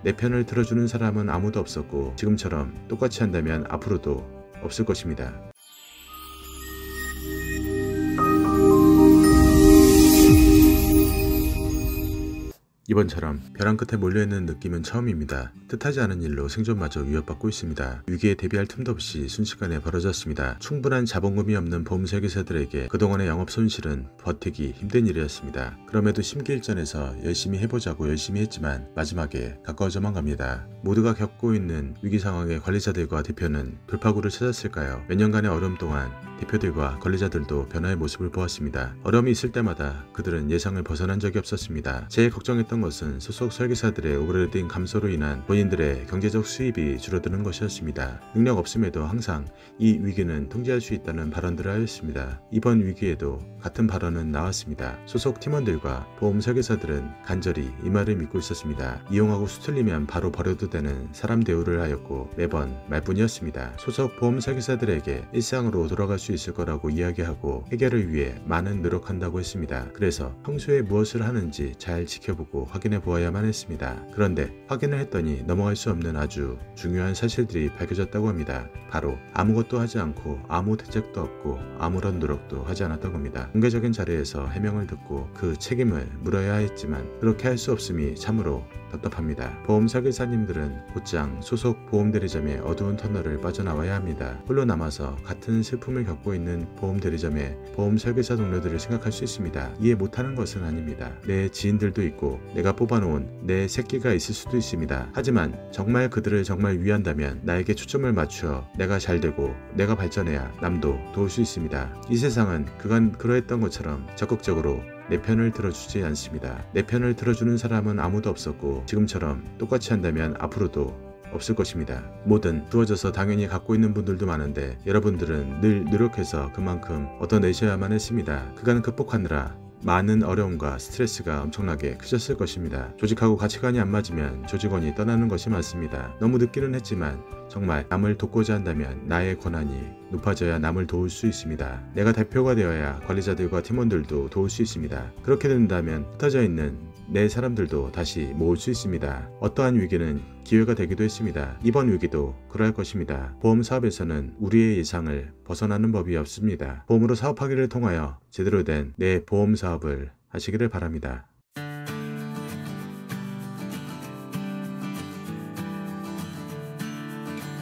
내 편을 들어주는 사람은 아무도 없었고 지금처럼 똑같이 한다면 앞으로도 없을 것입니다. 이번처럼 벼랑 끝에 몰려있는 느낌은 처음입니다. 뜻하지 않은 일로 생존마저 위협받고 있습니다. 위기에 대비할 틈도 없이 순식간에 벌어졌습니다. 충분한 자본금이 없는 보험 설계사들에게 그동안의 영업 손실은 버티기 힘든 일이었습니다. 그럼에도 심기일전에서 열심히 해보자고 열심히 했지만 마지막에 가까워져만 갑니다. 모두가 겪고 있는 위기 상황에 관리자들과 대표는 돌파구를 찾았을까요? 몇 년간의 어려움 동안 대표들과 관리자들도 변화의 모습을 보았습니다. 어려움이 있을 때마다 그들은 예상을 벗어난 적이 없었습니다. 제일 걱정했던 것은 소속 설계사들의 오그라든 감소로 인한 본인들의 경제적 수입이 줄어드는 것이었습니다. 능력 없음에도 항상 이 위기는 통제할 수 있다는 발언들을 하였습니다. 이번 위기에도 같은 발언은 나왔습니다. 소속 팀원들과 보험 설계사들은 간절히 이 말을 믿고 있었습니다. 이용하고 수틀리면 바로 버려도 되는 사람 대우를 하였고 매번 말뿐이었습니다. 소속 보험 설계사들에게 일상으로 돌아갈 수 있을 거라고 이야기하고 해결을 위해 많은 노력한다고 했습니다. 그래서 평소에 무엇을 하는지 잘 지켜보고 확인해 보아야만 했습니다. 그런데 확인을 했더니 넘어갈 수 없는 아주 중요한 사실들이 밝혀졌다고 합니다. 바로 아무것도 하지 않고 아무 대책도 없고 아무런 노력도 하지 않았던 겁니다. 공개적인 자리에서 해명을 듣고 그 책임을 물어야 했지만 그렇게 할 수 없음이 참으로 답답합니다. 보험 설계사님들은 곧장 소속 보험 대리점의 어두운 터널을 빠져나와야 합니다. 홀로 남아서 같은 슬픔을 겪고 있는 보험 대리점의 보험 설계사 동료들을 생각할 수 있습니다. 이해 못하는 것은 아닙니다. 내 지인들도 있고 내가 뽑아놓은 내 새끼가 있을 수도 있습니다. 하지만 정말 그들을 정말 위한다면 나에게 초점을 맞추어 내가 잘되고 내가 발전해야 남도 도울 수 있습니다. 이 세상은 그간 그러했던 것처럼 적극적으로 내 편을 들어주지 않습니다. 내 편을 들어주는 사람은 아무도 없었고 지금처럼 똑같이 한다면 앞으로도 없을 것입니다. 뭐든 주어져서 당연히 갖고 있는 분들도 많은데 여러분들은 늘 노력해서 그만큼 얻어내셔야만 했습니다. 그간 극복하느라 많은 어려움과 스트레스가 엄청나게 크셨을 것입니다. 조직하고 가치관이 안 맞으면 조직원이 떠나는 것이 많습니다. 너무 늦기는 했지만 정말 남을 돕고자 한다면 나의 권한이 높아져야 남을 도울 수 있습니다. 내가 대표가 되어야 관리자들과 팀원들도 도울 수 있습니다. 그렇게 된다면 흩어져 있는 내 사람들도 다시 모을 수 있습니다. 어떠한 위기는 기회가 되기도 했습니다. 이번 위기도 그러할 것입니다. 보험 사업에서는 우리의 예상을 벗어나는 법이 없습니다. 보험으로 사업하기를 통하여 제대로 된 내 보험 사업을 하시기를 바랍니다.